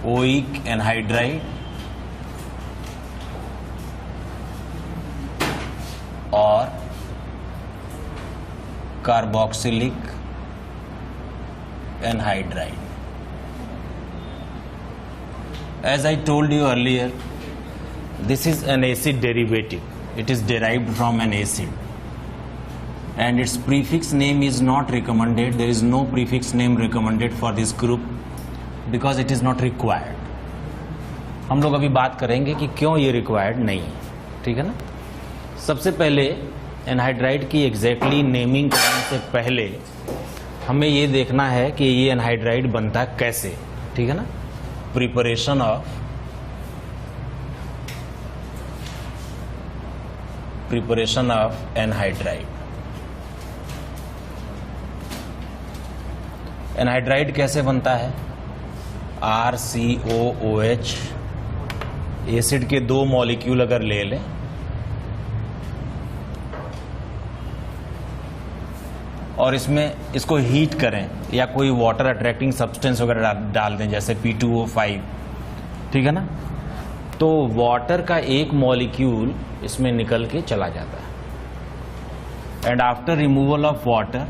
Oic anhydride और carboxylic anhydride. As I told you earlier, this is an acid derivative. It is derived from an acid, and its prefix name is not recommended. There is no prefix name recommended for this group because it is not required. हम लोग अभी बात करेंगे कि क्यों ये required नहीं है. ठीक है ना. सबसे पहले एनहाइड्राइड की एग्जैक्टली नेमिंग करने से पहले हमें ये देखना है कि ये एनहाइड्राइड बनता कैसे. ठीक है ना. Preparation of anhydride. एनहाइड्राइड कैसे बनता है? RCOOH एसिड के 2 मॉलिक्यूल अगर ले लें और इसको हीट करें या कोई वाटर अट्रैक्टिंग सब्सटेंस वगैरह डाल दें जैसे P2O5. ठीक है ना. तो वाटर का एक मॉलिक्यूल इसमें निकल के चला जाता है and after removal of water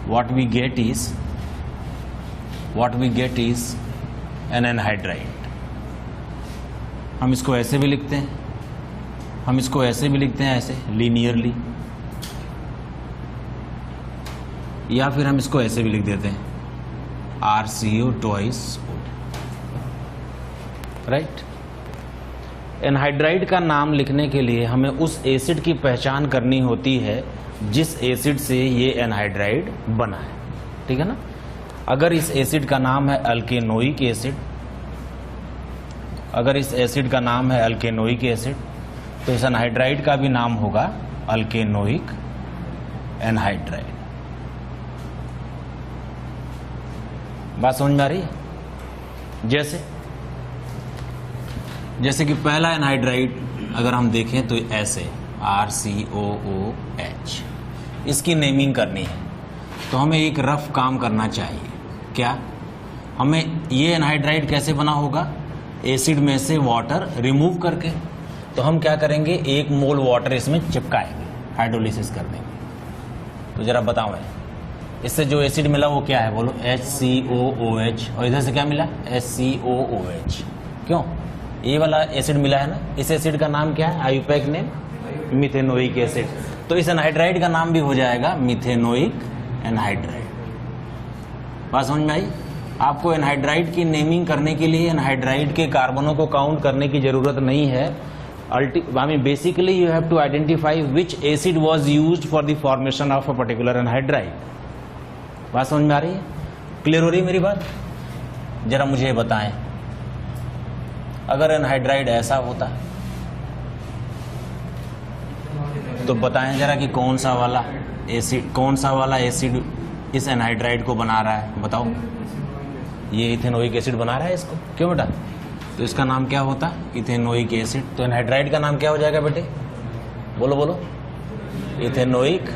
what we get is an anhydride. हम इसको ऐसे भी लिखते हैं, ऐसे लीनियरली, या फिर हम इसको ऐसे भी लिख देते हैं RCO twice O. Right. Anhydride का नाम लिखने के लिए हमें उस एसिड की पहचान करनी होती है जिस एसिड से ये एनहाइड्राइड बना है. ठीक है ना. अगर इस एसिड का नाम है अल्केनोइक एसिड, तो इस एनहाइड्राइड का भी नाम होगा अल्केनोइक एनहाइड्राइड. बात समझ में आ रही है? जैसे कि पहला एनहाइड्राइड अगर हम देखें तो ऐसे RCOOH, इसकी नेमिंग करनी है तो हमें एक रफ काम करना चाहिए. क्या? हमें ये एनहाइड्राइड कैसे बना होगा? एसिड में से वाटर रिमूव करके. तो हम क्या करेंगे, 1 मोल वाटर इसमें चिपकाएंगे, हाइड्रोलिसिस कर देंगे. तो जरा बताओ, इससे जो एसिड मिला वो क्या है? बोलो. HCOOH. और इधर से क्या मिला? SCOOH. क्यों? ये वाला एसिड मिला है ना. इस एसिड का नाम क्या है? IUPAC name methanoic acid. तो इस एनहाइड्राइड का नाम भी हो जाएगा मिथेनोइक एनहाइड्राइड. बात समझ में आई? आपको एनहाइड्राइड की नेमिंग करने के लिए एनहाइड्राइड के कार्बनों को काउंट करने की जरूरत नहीं है. Basically you have to identify which acid was used for the formation of a particular anhydride. बात समझ में आ रही है? क्लियर हो रही है मेरी बात? जरा मुझे बताएं, अगर एनहाइड्राइड ऐसा होता तो बताएं जरा कि कौन सा वाला एसिड इस एनहाइड्राइड को बना रहा है? बताओ. ये इथेनोइक एसिड बना रहा है इसको. क्यों बेटा? तो इसका नाम क्या होता? Ethanoic acid. तो एनहाइड्राइड का नाम क्या हो जाएगा बेटे? बोलो. Ethanoic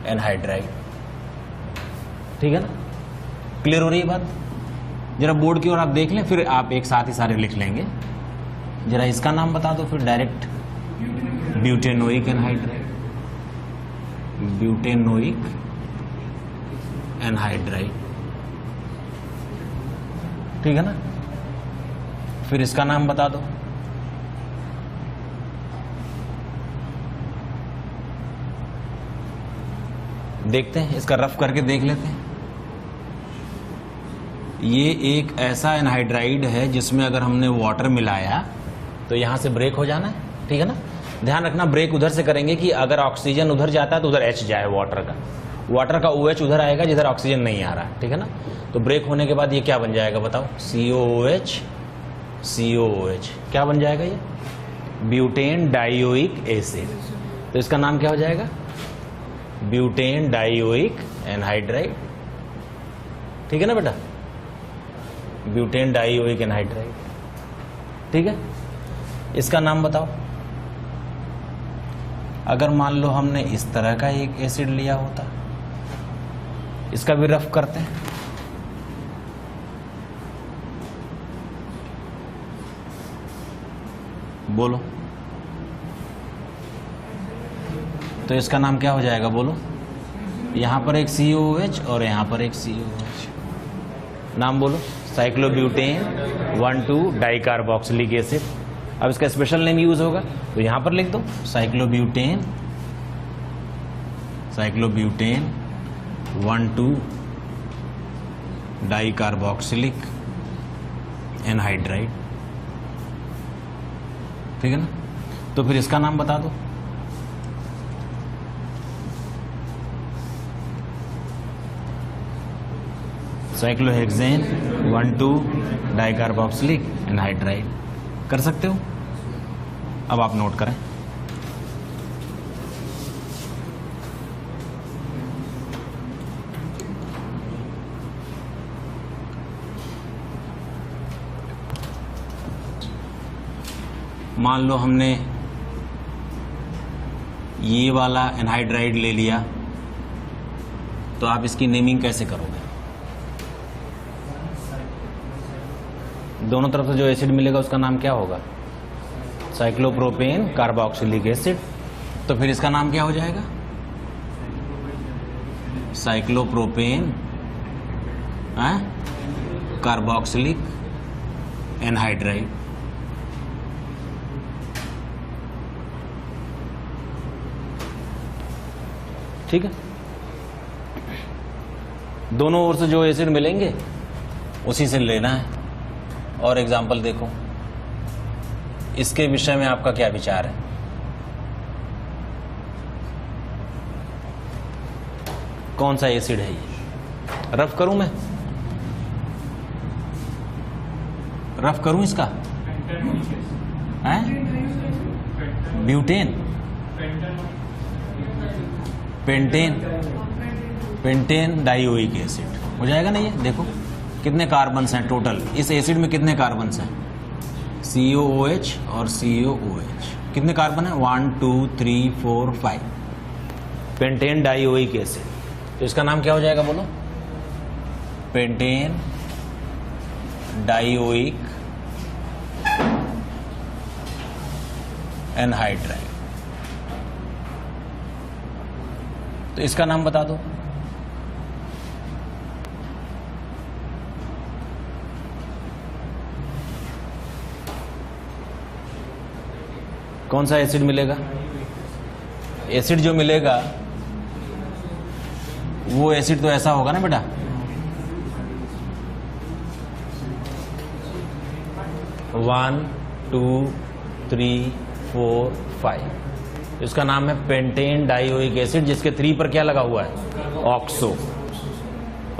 anhydride. ठीक है ना. क्लियर हो रही है बात? जरा बोर्ड की ओर आप देख लें, फिर आप एक साथ ही सारे लिख लेंगे. जरा इसका नाम बता दो फिर डायरेक्ट. Butanoic anhydride. ठीक है ना. फिर इसका नाम बता दो. देखते हैं, इसका रफ करके देख लेते हैं. ये एक ऐसा एनहाइड्राइड है जिसमें अगर हमने वाटर मिलाया तो यहां से ब्रेक हो जाना है. ठीक है ना. ध्यान रखना, ब्रेक उधर से करेंगे कि अगर ऑक्सीजन उधर जाता है तो उधर H जाए वाटर का OH उधर आएगा जिधर ऑक्सीजन नहीं आ रहा. ठीक है ना. तो ब्रेक होने के बाद ये क्या बन जाएगा बताओ? COOH. क्या बन जाएगा ये? Butane dioic acid. तो इसका नाम क्या हो जाएगा? Butane dioic anhydride. ठीक है ना बेटा? Butane dioic anhydride. ठीक है. इसका नाम बताओ. अगर मान लो हमने इस तरह का एक एसिड लिया होता, इसका भी रफ करते हैं. बोलो। तो इसका नाम क्या हो जाएगा बोलो। यहाँ पर एक COOH और यहाँ पर एक COOH। नाम बोलो। Cyclobutane 1,2 dicarboxylic acid. अब इसका स्पेशल नेम यूज होगा तो यहाँ पर लिख दो साइक्लोब्यूटेन 1,2 डाइकार्बोक्सिलिक एनहाइड्राइड। ठीक है ना। तो फिर इसका नाम बता दो। Cyclohexane 1,2 dicarboxylic anhydride. कर सकते हो। अब आप नोट करें। मान लो हमने ये वाला एनहाइड्राइड ले लिया, तो आप इसकी नेमिंग कैसे करोगे? दोनों तरफ से जो एसिड मिलेगा उसका नाम क्या होगा? Cyclopropane carboxylic acid. तो फिर इसका नाम क्या हो जाएगा? Cyclopropane carboxylic anhydride. ठीक है। दोनों ओर से जो एसिड मिलेंगे उसी से लेना है। और एग्जाम्पल देखो, इसके विषय में आपका क्या विचार है? कौन सा एसिड है ये? रफ करूं मैं? रफ करूं इसका? हैं? ब्यूटेन, पेंटेन डाइओइक एसिड हो जाएगा ना ये। देखो कितने कार्बन्स हैं टोटल इस एसिड में, कितने कार्बन्स हैं? COOH और COOH। कितने कार्बन है? 1 2 3 4 5। Pentane dioic acid. तो इसका नाम क्या हो जाएगा बोलो? Pentane dioic anhydride. तो इसका नाम बता दो। कौन सा एसिड मिलेगा? एसिड जो मिलेगा वो एसिड तो ऐसा होगा ना बेटा, वन 2 3 4 5। इसका नाम है पेंटेन डाइओइक एसिड, जिसके 3 पर क्या लगा हुआ है?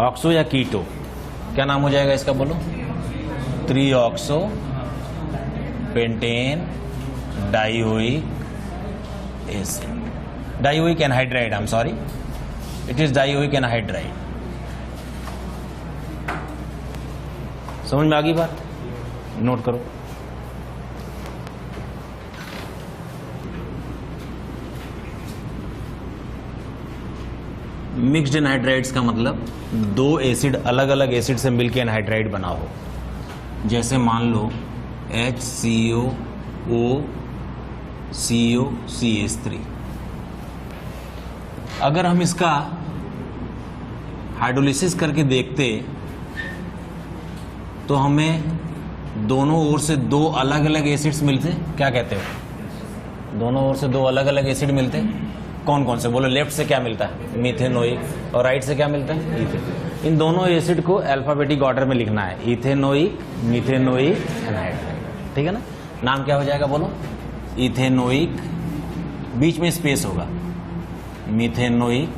ऑक्सो या कीटो। क्या नाम हो जाएगा इसका बोलो? 3 oxo pentane dioic acid, dioic anhydride. I am sorry, it is dioic anhydride. समझ में आ गई बात? नोट करो। मिक्स्ड एनहाइड्राइड्स का मतलब 2 एसिड अलग अलग एसिड से मिलकर एनहाइड्राइड बना हो। जैसे मान लो HCOO COCH3। अगर हम इसका हाइड्रोलिसिस करके देखते तो हमें दोनों ओर से 2 अलग अलग एसिड्स मिलते। क्या कहते हो? दोनों ओर से 2 अलग अलग एसिड मिलते। कौन कौन से बोलो? लेफ्ट से क्या मिलता है? मीथेनोइक। और राइट से क्या मिलता है? इथेन। इन दोनों एसिड को अल्फाबेटिक ऑर्डर में लिखना है, इथेनोइक, मीथेनोइक, एनहाइड्राइड। ठीक है ना। नाम क्या हो जाएगा बोलो? इथेनोइक, बीच में स्पेस होगा, मीथेनोइक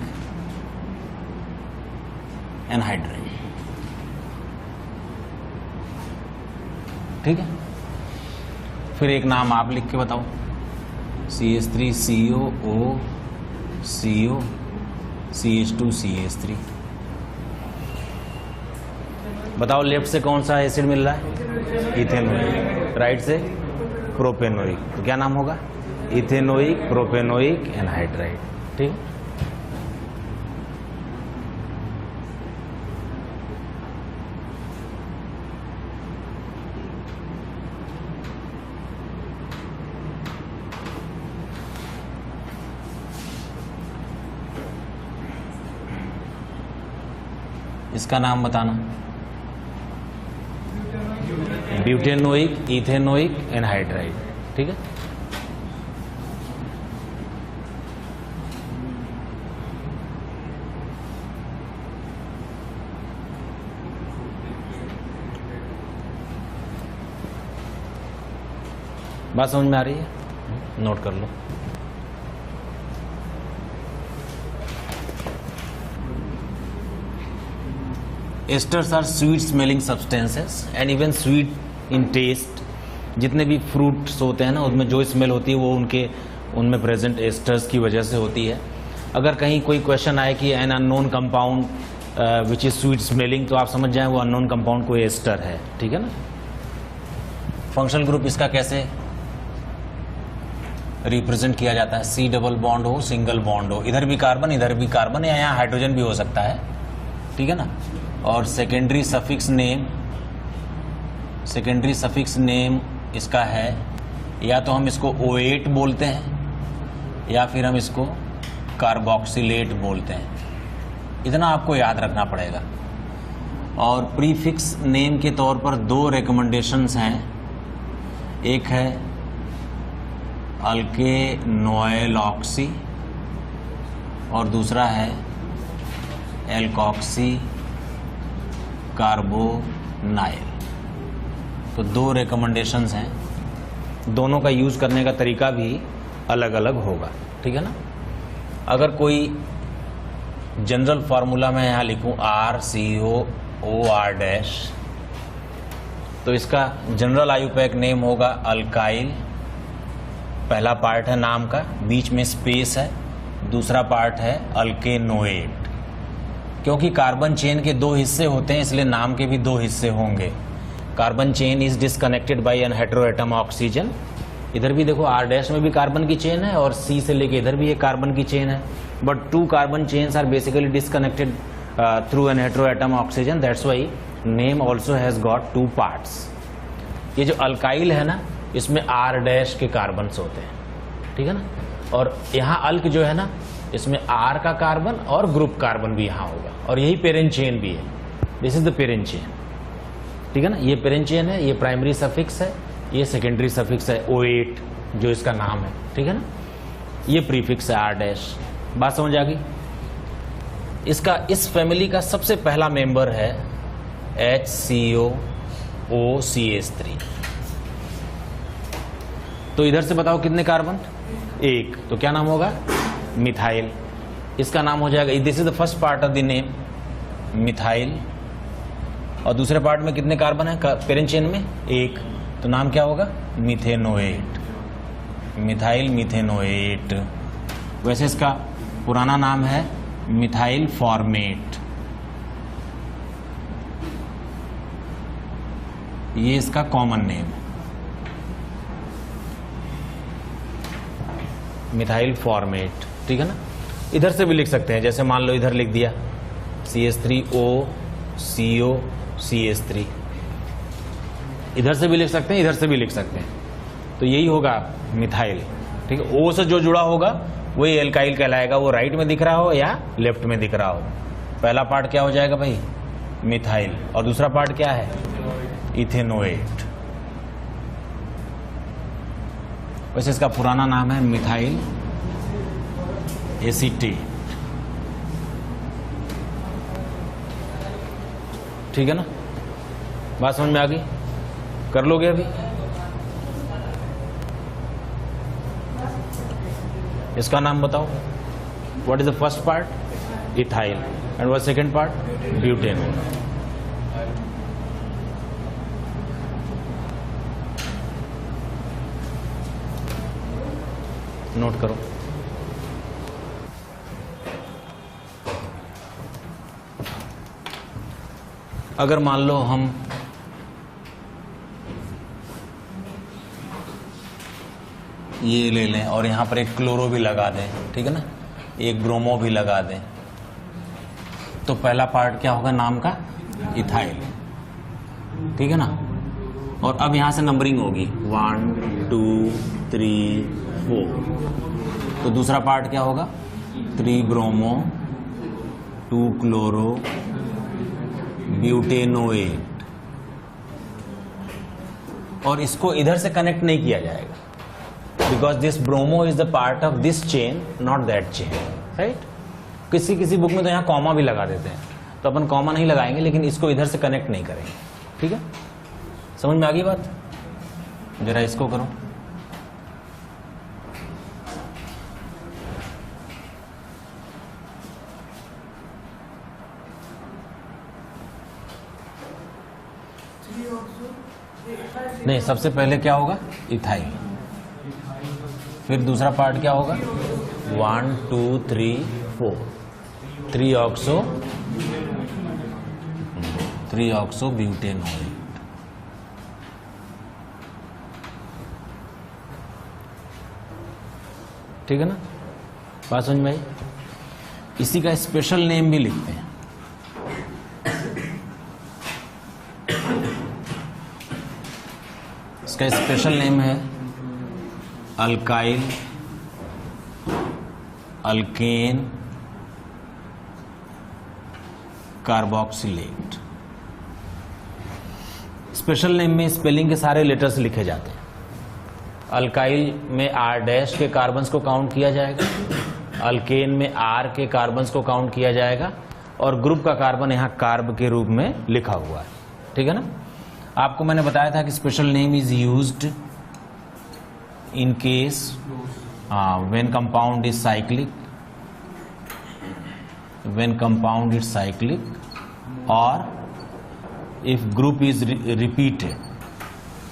एनहाइड्राइड। ठीक है। फिर एक नाम आप लिख के बताओ। CH3COO CO CH2 CH3। बताओ लेफ्ट से कौन सा एसिड मिल रहा है? इथेनोइक। राइट से प्रोपेनोइक। तो क्या नाम होगा? Ethanoic propanoic anhydride. ठीक। इसका नाम बताना। ब्यूटेनोइक इथेनोइक एनहाइड्राइड, ठीक है। बात समझ में आ रही है? नोट कर लो। Esters are sweet smelling substances and even sweet in taste. जितने भी फ्रूट्स होते हैं ना, उनमें जो स्मेल होती है वो उनमें प्रेजेंट एस्टर्स की वजह से होती है। अगर कहीं कोई क्वेश्चन आए कि an unknown compound which is sweet smelling, तो आप समझ जाएं वो अननोन कंपाउंड कोई एस्टर है, ठीक है ना। फंक्शनल ग्रुप इसका कैसे रिप्रेजेंट किया जाता है? सी डबल बॉन्ड हो, सिंगल बॉन्ड हो, इधर भी कार्बन या यहाँ हाइड्रोजन भी हो सकता है, ठीक है ना। और सेकेंडरी सफिक्स नेम इसका है, या तो हम इसको O8 बोलते हैं या फिर हम इसको कार्बोक्सिलेट बोलते हैं। इतना आपको याद रखना पड़ेगा। और प्रीफिक्स नेम के तौर पर दो रिकमेंडेशंस हैं। एक है अल्केनोएलॉक्सी और दूसरा है एल्कॉक्सी कार्बोनाइल। तो दो रिकमेंडेशंस हैं, दोनों का यूज़ करने का तरीका भी अलग अलग होगा, ठीक है ना। अगर कोई जनरल फार्मूला मैं यहाँ लिखूँ RCOOR', तो इसका जनरल आयुपैक नेम होगा अल्काइल। पहला पार्ट है नाम का, बीच में स्पेस है, दूसरा पार्ट है अल्केनोएट। क्योंकि कार्बन चेन के दो हिस्से होते हैं, इसलिए नाम के भी दो हिस्से होंगे। Carbon chain is disconnected by an heteroatom oxygen. इधर भी देखो R' में भी कार्बन की चेन है और C से लेके इधर भी एक कार्बन की चेन है, but two carbon chains are basically disconnected through an heteroatom oxygen. That's why name also has got two parts. ये जो अल्काइल है ना, इसमें R' के कार्बन्स होते हैं, ठीक है ना। और यहाँ अल्क जो है ना, इसमें R का कार्बन और ग्रुप कार्बन भी यहाँ होगा, और यही पेरेंट चेन भी है। This is the parent chain, ठीक है ना। ये पेरेंट चेन है, ये प्राइमरी सफिक्स है, ये सेकेंडरी सफिक्स है O8 जो इसका नाम है, ठीक है ना। ये प्रीफिक्स है R'। बात समझ आ गई? इसका इस फैमिली का सबसे पहला मेंबर है HCOOCH3। तो इधर से बताओ कितने कार्बन? एक। तो क्या नाम होगा? मिथाइल। इसका नाम हो जाएगा, this is the first part of the name, methyl. और दूसरे पार्ट में कितने कार्बन है पेरेंट चेन में? एक। तो नाम क्या होगा? Methanoate, methyl methanoate. वैसे इसका पुराना नाम है मिथाइल फॉर्मेट। ये इसका कॉमन नेम है, मिथाइल फॉर्मेट, ठीक है ना। इधर से भी लिख सकते हैं, जैसे मान लो इधर लिख दिया CH3OCOCH3। इधर से भी लिख सकते हैं, इधर से भी लिख सकते हैं। तो यही होगा मिथाइल, ठीक है। O से जो जुड़ा होगा वही एल्काइल कहलाएगा, वो राइट में दिख रहा हो या लेफ्ट में दिख रहा हो। पहला पार्ट क्या हो जाएगा भाई? मिथाइल। और दूसरा पार्ट क्या है? इथेनोएट। वैसे इसका पुराना नाम है मिथाइल एसीटेट, ठीक है ना। बात समझ में आ गई? कर लोगे अभी? इसका नाम बताओ। What is the first part? Ethyl. And what second part? Butanol. Note करो। अगर मान लो हम ये ले लें और यहां पर एक क्लोरो भी लगा दें, ठीक है ना, एक ब्रोमो भी लगा दें, तो पहला पार्ट क्या होगा नाम का? इथाइल, ठीक है ना। और अब यहां से नंबरिंग होगी 1 2 3 4। तो दूसरा पार्ट क्या होगा? 3 ब्रोमो 2 क्लोरो ब्यूटेनोएट, और इसको इधर से कनेक्ट नहीं किया जाएगा because this bromo is the part of this chain not that chain, right. किसी किसी बुक में तो यहां कॉमा भी लगा देते हैं, तो अपन कॉमा नहीं लगाएंगे, लेकिन इसको इधर से कनेक्ट नहीं करेंगे, ठीक है। समझ में आ गई बात? जरा इसको करो। नहीं, सबसे पहले क्या होगा? इथाइल। फिर दूसरा पार्ट क्या होगा? 1 2 3 4 3 ऑक्सो ब्यूटेनोएट। ठीक है ना? बात समझ में आई? इसी का स्पेशल नेम भी लिखते हैं। इसका स्पेशल नेम है alkyl alkane carboxylate. Special name में स्पेलिंग के सारे लेटर्स लिखे जाते हैं। अल्काइल में R डैश के कार्बन्स को काउंट किया जाएगा, अल्केन में R के कार्बन्स को काउंट किया जाएगा, और ग्रुप का कार्बन यहां कार्ब के रूप में लिखा हुआ है। ठीक है ना? आपको मैंने बताया था कि special name is used in case when compound is cyclic, when compound is cyclic, or if group is repeated,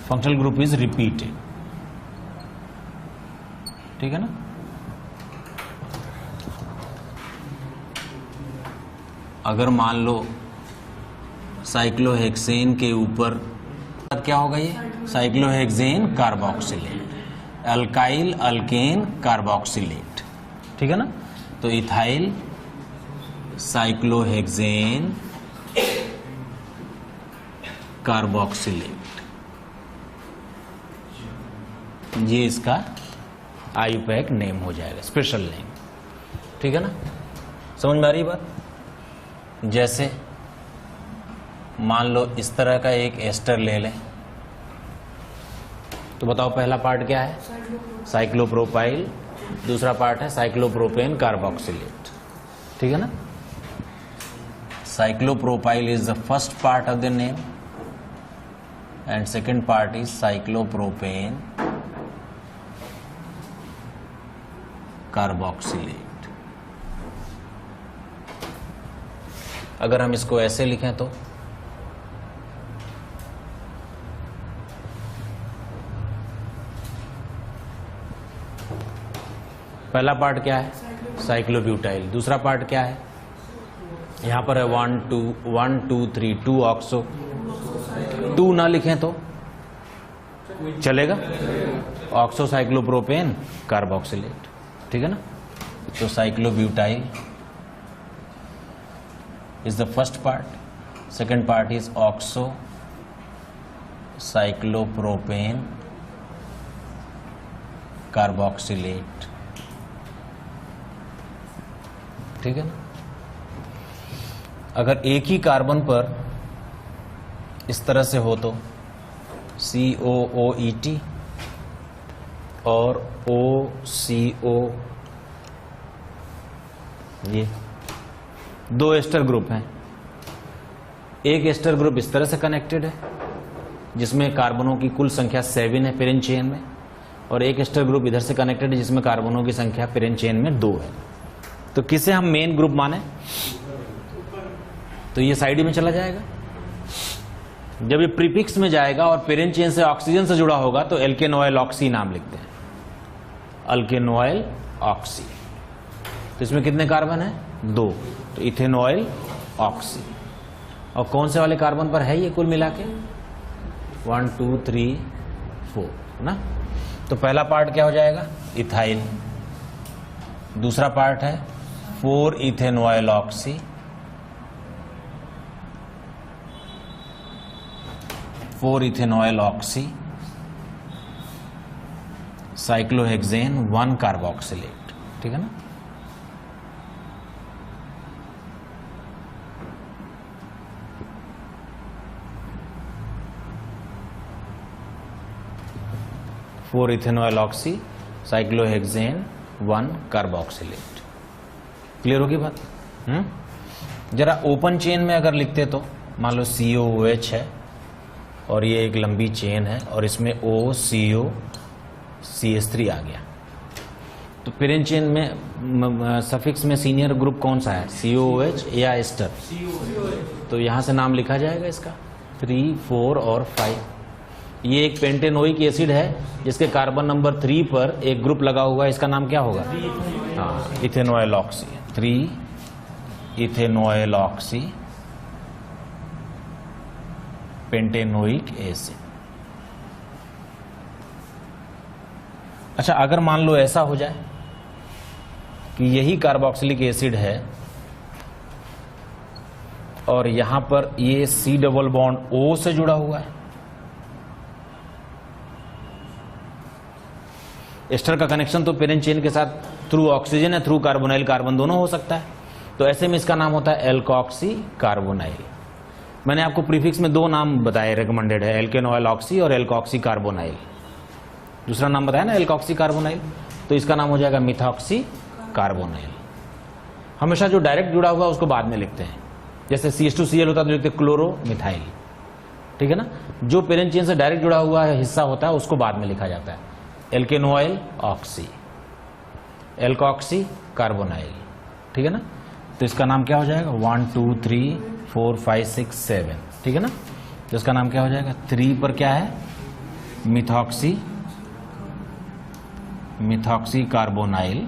functional group is repeated. ठीक है ना? अगर मान लो साइक्लोहेक्सेन के ऊपर क्या होगा? ये cyclohexane carboxylate, alkyl alkane carboxylate. ठीक है ना? तो इथाइल साइक्लोहेक्सेन कार्बोक्सिलेट, ये इसका आईयूपैक नेम हो जाएगा, स्पेशल नेम। ठीक है ना? समझ में आ रही बात? जैसे मान लो इस तरह का एक एस्टर ले लें, तो बताओ पहला पार्ट क्या है? साइक्लोप्रोपाइल, दूसरा पार्ट है साइक्लोप्रोपेन कार्बोक्सिलेट। ठीक है ना? Cyclopropyl is the first part of the name and second part is cyclopropane carboxylate। अगर हम इसको ऐसे लिखें तो पहला पार्ट क्या है? साइक्लोब्यूटाइल। दूसरा पार्ट क्या है? यहां पर है 1 2 3 2 ऑक्सो। 2 ना लिखें तो चलेगा? Oxo cyclopropane carboxylate. ठीक है ना? तो साइक्लोब्यूटाइल is the first part, second part is oxo cyclopropane carboxylate. ठीक है ना? अगर एक ही कार्बन पर इस तरह से हो तो COOET और OCO, ये दो एस्टर ग्रुप हैं। एक एस्टर ग्रुप इस तरह से कनेक्टेड है जिसमें कार्बनों की कुल संख्या 7 है पेरेंट चेन में, और एक एस्टर ग्रुप इधर से कनेक्टेड है जिसमें कार्बनों की संख्या पेरेंट चेन में 2 है। तो किसे हम मेन ग्रुप माने? तो ये साइड में चला जाएगा। जब ये प्रीफिक्स में जाएगा और पेरेंट चेन से ऑक्सीजन से जुड़ा होगा तो एल्केनोइल ऑक्सी नाम लिखते हैं, अल्केनोइल ऑक्सी। तो इसमें कितने कार्बन है? 2, तो इथेनॉइल ऑक्सी। और कौन से वाले कार्बन पर है ये कुल मिला के? 1 2 3 4 ना? तो पहला पार्ट क्या हो जाएगा? इथाइल। दूसरा पार्ट है 4 ethanoyl oxy, 4 ethanoyl oxy cyclohexane 1 carboxylate. ठीक है ना? 4 इथेनॉयल ऑक्सी साइक्लोहेक्सेन 1 कार्बोक्सिलेट। क्लियर होगी बात? जरा ओपन चेन में अगर लिखते तो मान लो COOH है और ये एक लंबी चेन है और इसमें OCOCH3 आ गया, तो पेरेंट चेन में सफिक्स में सीनियर ग्रुप कौन सा है, COOH या एस्टर? तो यहां से नाम लिखा जाएगा इसका 3, 4 और 5। ये एक पेंटेनोइक एसिड है जिसके कार्बन नंबर 3 पर एक ग्रुप लगा हुआ है, इसका नाम क्या होगा? हाँ, इथेनॉयल ऑक्सी, 3 इथेनॉयल ऑक्सी पेंटेनोइक एसिड। अच्छा, अगर मान लो ऐसा हो जाए कि यही कार्बोक्सिलिक एसिड है और यहां पर ये C डबल बॉन्ड O से जुड़ा हुआ है, एस्टर का कनेक्शन तो पेरेंट चेन के साथ थ्रू ऑक्सीजन या थ्रू कार्बोनाइल कार्बन दोनों हो सकता है, तो ऐसे में इसका नाम होता है एल्कोक्सी कार्बोनाइल। मैंने आपको प्रीफिक्स में 2 नाम बताए रिकमेंडेड है, एल्केनॉयल ऑक्सी और एल्कोक्सी कार्बोनाइल। दूसरा नाम बताया ना एल्कोक्सी कार्बोनाइल, तो इसका नाम हो जाएगा मिथॉक्सी कार्बोनाइल। हमेशा जो डायरेक्ट जुड़ा हुआ है उसको बाद में लिखते हैं, जैसे CH2Cl होता है तो लिखते क्लोरो मिथाइल, ठीक है ना। जो पेरेंट चेन से डायरेक्ट जुड़ा हुआ है हिस्सा होता है उसको बाद में लिखा जाता है, एल्केनॉयल ऑक्सी, एल्कोक्सी कार्बोनाइल, ठीक है ना। तो इसका नाम क्या हो जाएगा 1 2 3 4 5 6 7, ठीक है ना। तो इसका नाम क्या हो जाएगा 3 पर क्या है, मिथॉक्सी कार्बोनाइल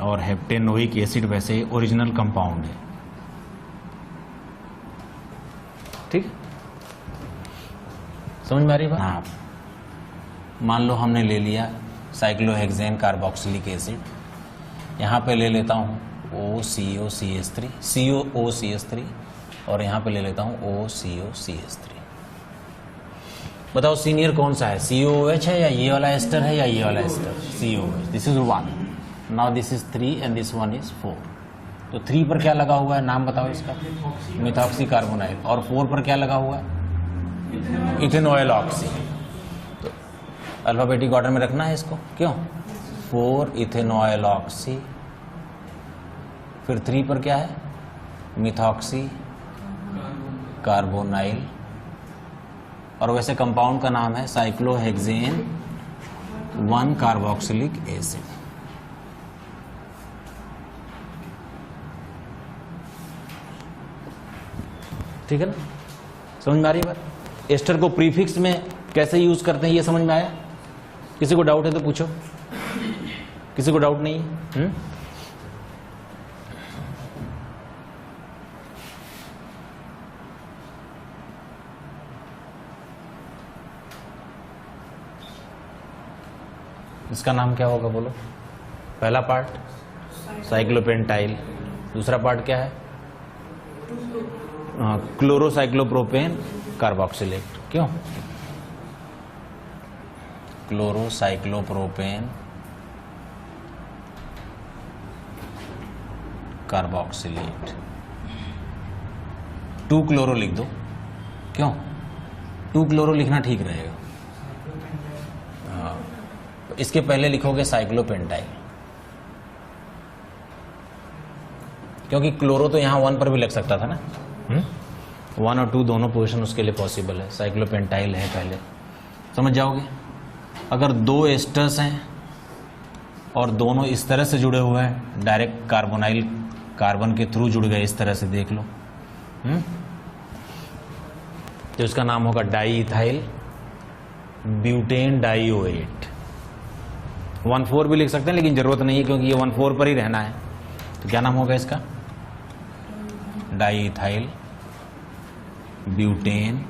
और हेप्टेनोइक एसिड वैसे ओरिजिनल कंपाउंड है, ठीक, समझ में आ रही बात? हाँ, मान लो हमने ले लिया साइक्लोहेक्सेन कार्बोक्सिलिक एसिड, यहां पे ले लेता हूं OCOCH3 COOCH3 और यहां पे ले लेता हूं OCOCH3। बताओ सीनियर कौन सा है, COOH है या ये वाला एस्टर है या ये वाला ester? COOH, this is 1, now this is 3 and this 1 is 4। तो 3 पर क्या लगा हुआ है, नाम बताओ इसका, मिथॉक्सी कार्बोनाइल, और 4 पर क्या लगा हुआ है, इथेनॉयल ऑक्सी। तो अल्फाबेटिक ऑर्डर में रखना है इसको, क्यों, 4 इथेनॉयल ऑक्सी, फिर 3 पर क्या है, मिथॉक्सी कार्बोनाइल, और वैसे कंपाउंड का नाम है साइक्लोहेक्सेन 1 कार्बोक्सिलिक एसिड। ठीक है ना, समझ में आ रही बात? एस्टर को प्रीफिक्स में कैसे यूज करते हैं ये समझ में आया? किसी को डाउट है तो पूछो, किसी को डाउट नहीं है? इसका नाम क्या होगा बोलो? पहला पार्ट साइक्लोपेंटाइल, दूसरा पार्ट क्या है, क्लोरोसाइक्लोप्रोपेन कार्बोक्सिलेट। क्यों? क्लोरोसाइक्लोप्रोपेन कार्बोक्सिलेट, 2 क्लोरो लिख दो, क्यों 2 क्लोरो लिखना ठीक रहेगा। इसके पहले लिखोगे साइक्लोपेंटाइल, क्योंकि क्लोरो तो यहां 1 पर भी लग सकता था ना, 1 और 2 दोनों पोजीशन उसके लिए पॉसिबल है। साइक्लोपेंटाइल है पहले, समझ जाओगे। अगर 2 एस्टर्स हैं और दोनों इस तरह से जुड़े हुए हैं, डायरेक्ट कार्बोनाइल कार्बन के थ्रू जुड़ गए, इस तरह से देख लो, तो इसका नाम होगा डाई इथाइल ब्यूटेन डाइओएट। 1,4 भी लिख सकते हैं लेकिन जरूरत नहीं है क्योंकि ये 1,4 पर ही रहना है। तो क्या नाम होगा इसका? Di ethyl butane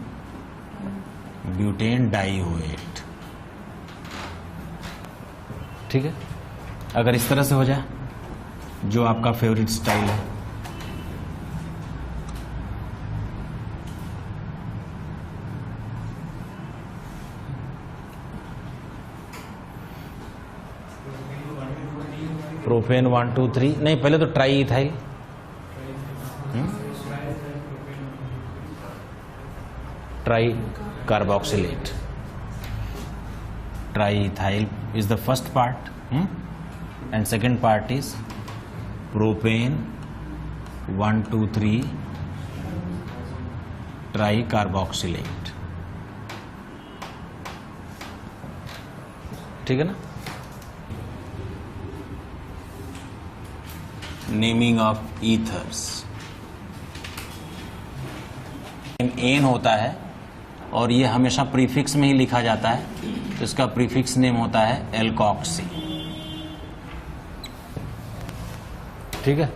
dioate. ठीक है, अगर इस तरह से हो जाए, जो आपका फेवरेट स्टाइल है, प्रोपेन 1 2 3, नहीं पहले तो try ethyl, try carboxylate, Triethyl is the first part, and second part is propane 1, 2, 3 tricarboxylate. ठीक है ना? नेमिंग ऑफ ईथर्स, एन होता है और ये हमेशा प्रीफिक्स में ही लिखा जाता है, तो इसका प्रीफिक्स नेम होता है एल्कोक्सी। ठीक है?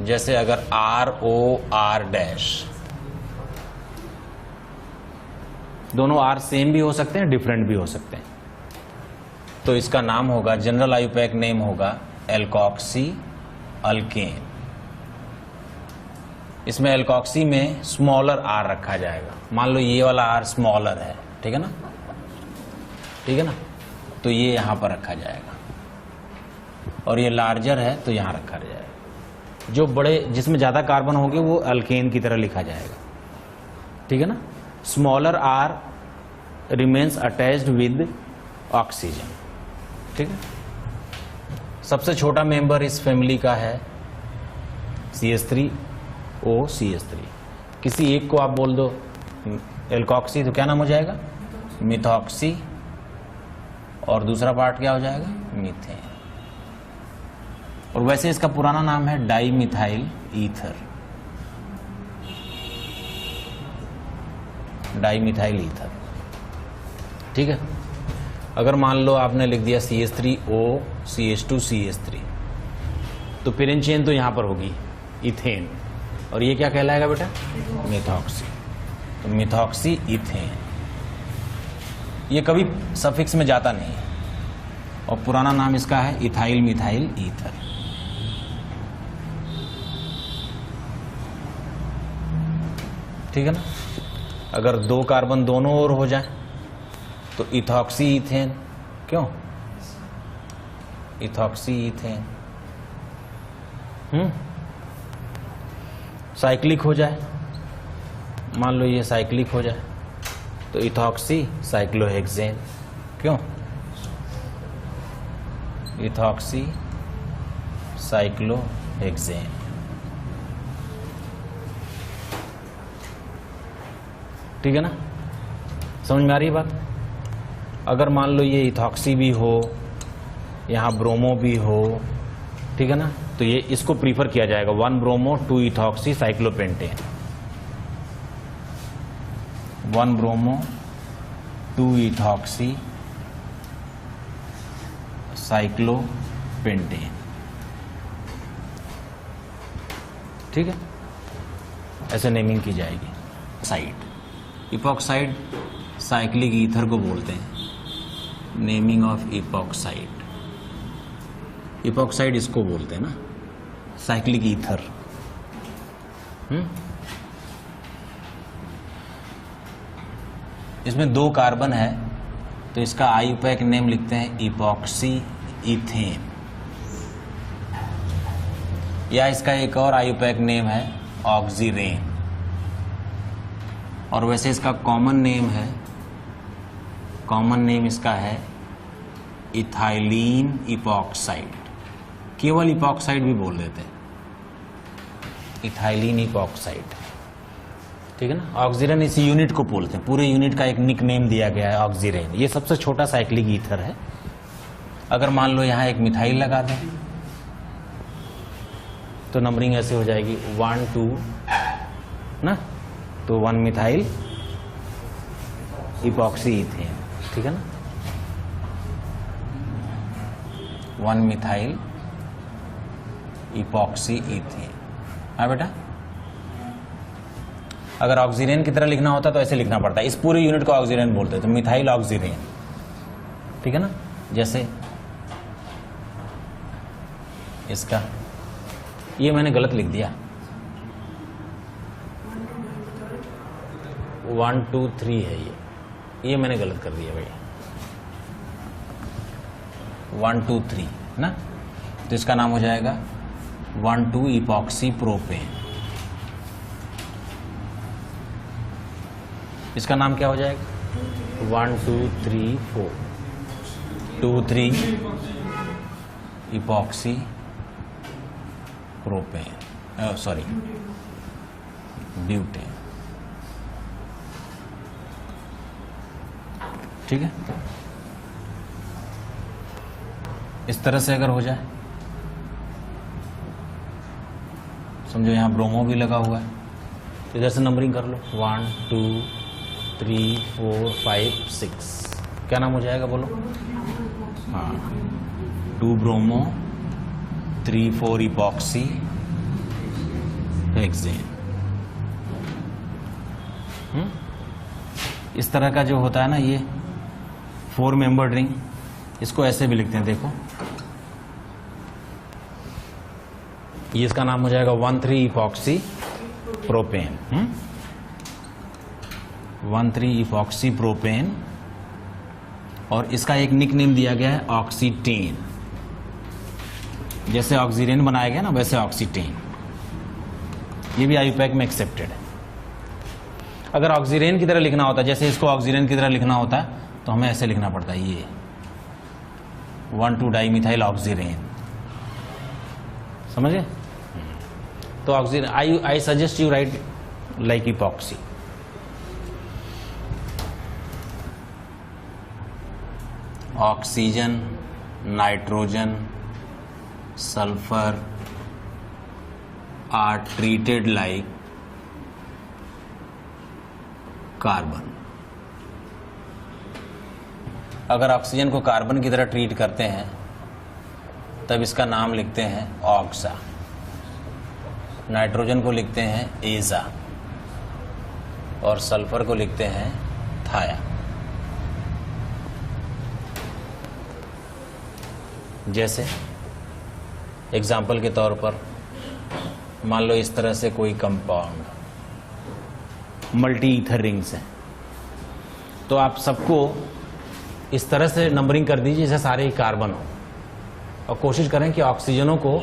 जैसे अगर ROR-, दोनों आर सेम भी हो सकते हैं, डिफरेंट भी हो सकते हैं, तो इसका नाम होगा, जनरल आयुपैक नेम होगा एल्कोक्सी अल्केन। इसमें एल्कोक्सी में स्मॉलर आर रखा जाएगा। मान लो ये वाला आर स्मॉलर है, ठीक है ना? ठीक है ना? तो ये यहां पर रखा जाएगा, और ये लार्जर है तो यहां रखा जाएगा। जो बड़े, जिसमें ज्यादा कार्बन होंगे वो अल्केन की तरह लिखा जाएगा। ठीक है ना? Smaller R remains attached with oxygen. ठीक है? सबसे छोटा मेंबर इस फैमिली का है CH3OCH3। किसी एक को आप बोल दो एल्कोक्सी तो क्या नाम हो जाएगा? मिथॉक्सी, और दूसरा पार्ट क्या हो जाएगा? मीथेन। और वैसे इसका पुराना नाम है डाईमिथाइल ईथर। Dimethyl ether. ठीक है? अगर मान लो आपने लिख दिया CH3OCH2CH3, तो पेरेंट चेन तो यहां पर होगी इथेन, और ये क्या कहलाएगा बेटा? मिथॉक्सी। तो मिथॉक्सी इथेन, ये कभी सफिक्स में जाता नहीं है, और पुराना नाम इसका है इथाइल मिथाइल ईथर। ठीक है ना? अगर दो कार्बन दोनों ओर हो जाए तो इथॉक्सी इथेन। क्यों? Ethoxy ethane. साइक्लिक हो जाए, मान लो ये साइक्लिक हो जाए तो इथॉक्सी साइक्लोहेक्सेन। क्यों? Ethoxy cyclohexane. ठीक है ना? समझ में आ रही है बात? अगर मान लो ये इथॉक्सी भी हो, यहां ब्रोमो भी हो, ठीक है ना, तो ये इसको प्रीफर किया जाएगा 1 bromo 2 ethoxy cyclopentane. 1 bromo 2 ethoxy cyclopentane. ठीक है? ऐसे नेमिंग की जाएगी। साइड, इपॉक्साइड साइक्लिक ईथर को बोलते हैं। नेमिंग ऑफ इपॉक्साइड, इपॉक्साइड इसको बोलते हैं ना, साइक्लिक ईथर। इसमें 2 कार्बन है तो इसका आयुपैक नेम लिखते हैं इपॉक्सी इथेन, या इसका एक और आयुपैक नेम है ऑक्सीरेन। और वैसे इसका कॉमन नेम है, कॉमन नेम इसका है इथाइलीन इपॉक्साइड। केवल इपॉक्साइड भी बोल देते हैं, इथाइलीन इपॉक्साइड। ठीक है ना? ऑक्सीरेन इसी यूनिट को बोलते हैं, पूरे यूनिट का एक निक नेम दिया गया है ऑक्सीरेन। ये सबसे छोटा साइक्लिक ईथर है। अगर मान लो यहां एक मिथाइल लगा दें तो नंबरिंग ऐसे हो जाएगी 1 2 ना, तो 1 मिथाइल इपॉक्सी इथेन। ठीक है ना? 1 मिथाइल इपॉक्सी इथेन। हाँ बेटा, अगर ऑक्सीरेन की तरह लिखना होता तो ऐसे लिखना पड़ता है। इस पूरे यूनिट को ऑक्सीरेन बोलते हैं, तो मिथाइल ऑक्सीरेन। ठीक है ना? जैसे इसका, ये मैंने गलत लिख दिया, 1 2 3 है ये मैंने गलत कर दिया भैया। 1 2 3 ना, तो इसका नाम हो जाएगा 1 2 इपॉक्सी प्रोपेन। इसका नाम क्या हो जाएगा? 1 2 3 4 2 3 इपॉक्सी प्रोपेन, सॉरी ब्यूटेन। ठीक है, इस तरह से अगर हो जाए, समझो यहां ब्रोमो भी लगा हुआ है, तो इधर से नंबरिंग कर लो 1 2 3 4 5 6। क्या नाम हो जाएगा बोलो? हाँ, 2 ब्रोमो 3 4 इपॉक्सी हेक्सेन। इस तरह का जो होता है ना, ये 4 मेंबर्ड रिंग, इसको ऐसे भी लिखते हैं, देखो ये इसका नाम हो जाएगा 1,3 इपॉक्सी प्रोपेन। 1,3 इपॉक्सी प्रोपेन, और इसका एक निक नेम दिया गया है ऑक्सीटेन। जैसे ऑक्सीजन बनाया गया ना, वैसे ऑक्सीटेन। ये भी आईयूपैक में एक्सेप्टेड है। अगर ऑक्सीजन की तरह लिखना होता है, जैसे इसको ऑक्सीजन की तरह लिखना होता है, तो हमें ऐसे लिखना पड़ता है, ये 1,2 डाइमिथाइल ऑक्सीजन। समझे? तो oxygen, I suggest you write like epoxy. Oxygen, nitrogen, sulphur are treated like carbon. अगर ऑक्सीजन को कार्बन की तरह ट्रीट करते हैं, तब इसका नाम लिखते हैं ऑक्सा। नाइट्रोजन को लिखते हैं एजा, और सल्फर को लिखते हैं थाया। जैसे एग्जाम्पल के तौर पर मान लो इस तरह से कोई कंपाउंड मल्टी ईथर रिंग्स है, तो आप सबको इस तरह से नंबरिंग कर दीजिए जैसे सारे ही कार्बन हो, और कोशिश करें कि ऑक्सीजनों को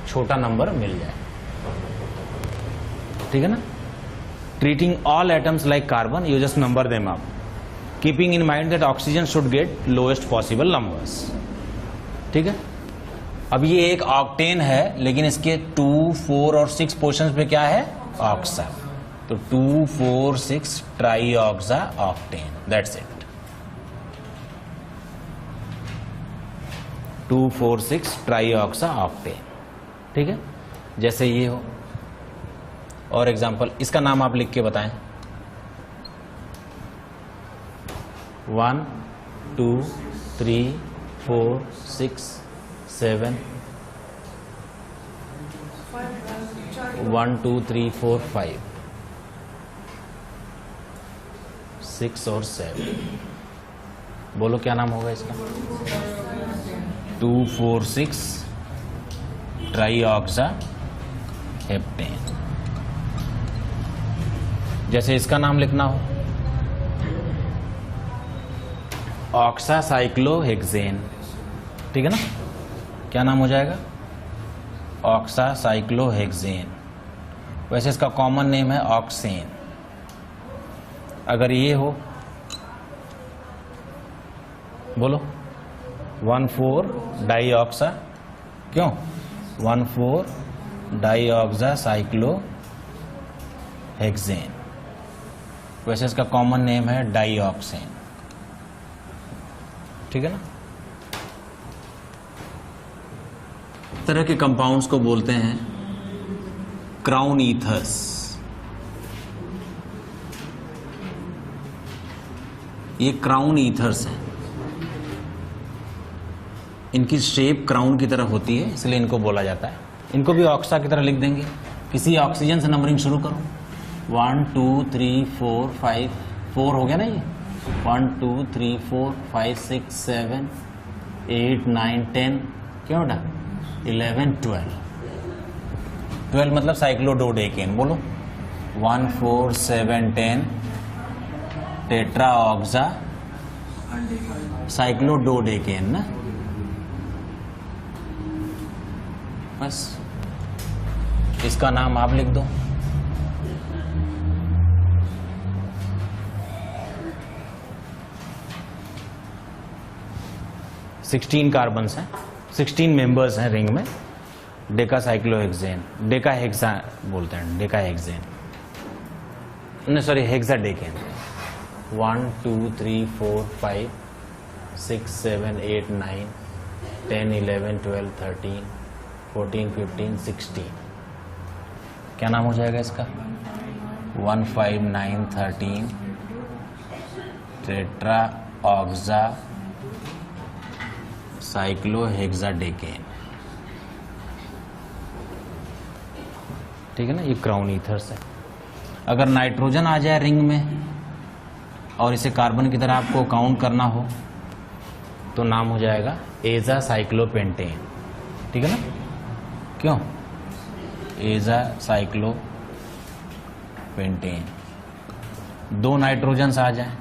छोटा नंबर मिल जाए। ठीक है ना? Treating all atoms like carbon, you just number them up, keeping in mind that oxygen should get lowest possible numbers. ठीक है? अब ये एक ऑक्टेन है, लेकिन इसके 2, 4 और 6 पोर्शंस पे क्या है? ऑक्सा। तो 2, 4, 6 tri oxa octane, that's it. 2, 4, 6 tri oxa octane. ठीक है? जैसे ये हो। और एग्जांपल, इसका नाम आप लिख के बताएं। 1 2 3 4 6 7 1 2 3 4 5 6 और 7। बोलो क्या नाम होगा इसका? 2 4 6 ट्राईऑक्सा हेप्टेन। जैसे इसका नाम लिखना हो, ऑक्सा साइक्लोहेक्सेन। ठीक है ना? क्या नाम हो जाएगा? ऑक्सा साइक्लोहेक्सेन। वैसे इसका कॉमन नेम है ऑक्सेन। अगर ये हो, बोलो 1,4 डाईऑक्सा, क्यों? 1,4 डाईऑक्सा साइक्लोहेक्सेन। वैसे इसका कॉमन नेम है डाईऑक्सेन। ठीक है ना? इस तरह के कंपाउंड्स को बोलते हैं क्राउन ईथर्स। ये क्राउन ईथर्स हैं। इनकी शेप क्राउन की तरह होती है, इसलिए इनको बोला जाता है। इनको भी ऑक्सा की तरह लिख देंगे। किसी ऑक्सीजन से नंबरिंग शुरू करो। 1 2 3 4 5 4 हो गया ना ये। 1 2 3 4 5 6 7 8 9 10, क्या बेटा? 11 12। 12 मतलब साइक्लोडोडेकेन। बोलो 1 4 7 10 टेट्राऑक्सा साइक्लोडोडेकेन ना। बस इसका नाम आप लिख दो। 16 कार्बन्स हैं, 16 मेंबर्स हैं रिंग में। डेकासाइक्लोहेक्सेन, डेकाहेक्सा बोलते हैं, डेकाहेक्सेन नहीं सॉरी हेक्साडेकेन। 1 2 3 4 5 6 7 8 9 10 11 12 13 14 15 16। क्या नाम हो जाएगा इसका? 1 5 9 13 टेट्रा ऑक्सा साइक्लोहेक्साडेकेन। ठीक है ना, ये क्राउन ईथर्स है। अगर नाइट्रोजन आ जाए रिंग में और इसे कार्बन की तरह आपको काउंट करना हो तो नाम हो जाएगा एजा साइक्लोपेंटेन। ठीक है ना, क्यों? एजा साइक्लोपेंटेन। 2 नाइट्रोजन्स आ जाए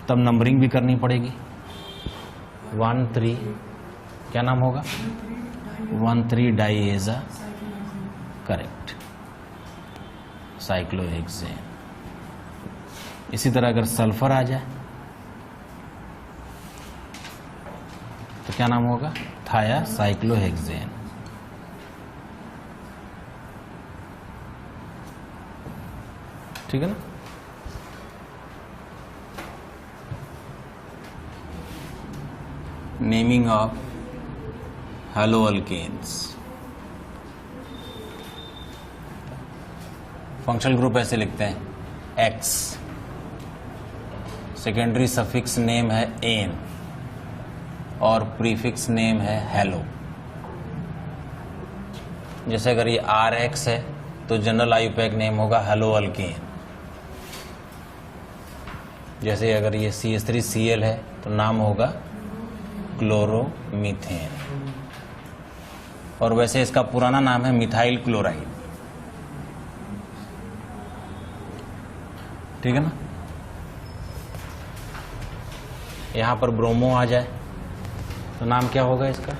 तब नंबरिंग भी करनी पड़ेगी। 1 3 क्या नाम होगा? 1 3 डाईएजा, करेक्ट, साइक्लोहेक्सेन। इसी तरह अगर सल्फर आ जाए तो क्या नाम होगा? थाया साइक्लोहेक्सेन। ठीक है ना। Naming of haloalkanes. Functional group ऐसे लिखते हैं, एक्स, सेकेंडरी सफिक्स नेम है एन और प्रीफिक्स नेम है हेलो। जैसे अगर ये आर एक्स है तो जनरल आयुपैक नेम होगा हैलोअल्केन। जैसे अगर ये CH3Cl है तो नाम होगा क्लोरोमीथेन। और वैसे इसका पुराना नाम है मिथाइल क्लोराइड। ठीक है ना। यहां पर ब्रोमो आ जाए तो नाम क्या होगा इसका?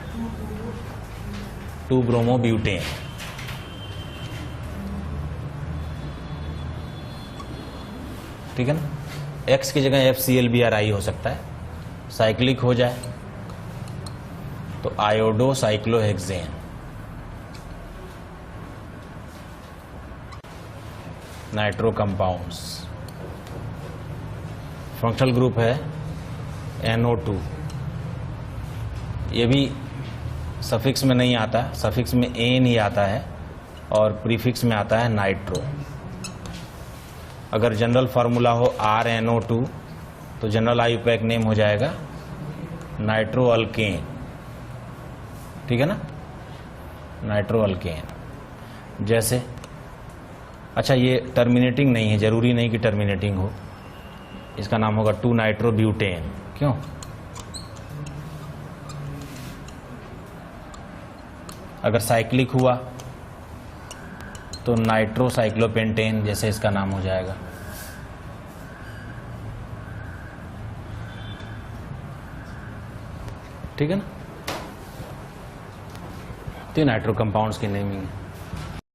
2 ब्रोमोब्यूटेन। ठीक है ना। X की जगह FClBrI हो सकता है। साइक्लिक हो जाए तो iodo cyclohexane. Nitro compounds, functional group है NO2। ये भी सफिक्स में नहीं आता, सफिक्स में एन ही आता है और प्रीफिक्स में आता है नाइट्रो। अगर जनरल फार्मूला हो RNO2 तो जनरल आयुपैक नेम हो जाएगा नाइट्रोअल्केन। ठीक है ना, नाइट्रोअल्केन। जैसे अच्छा, ये टर्मिनेटिंग नहीं है, जरूरी नहीं कि टर्मिनेटिंग हो। इसका नाम होगा 2 नाइट्रोब्यूटेन। क्यों? अगर साइक्लिक हुआ तो नाइट्रोसाइक्लोपेंटेन, जैसे इसका नाम हो जाएगा। ठीक है ना। 3 नाइट्रो कंपाउंड्स की नेमिंग है।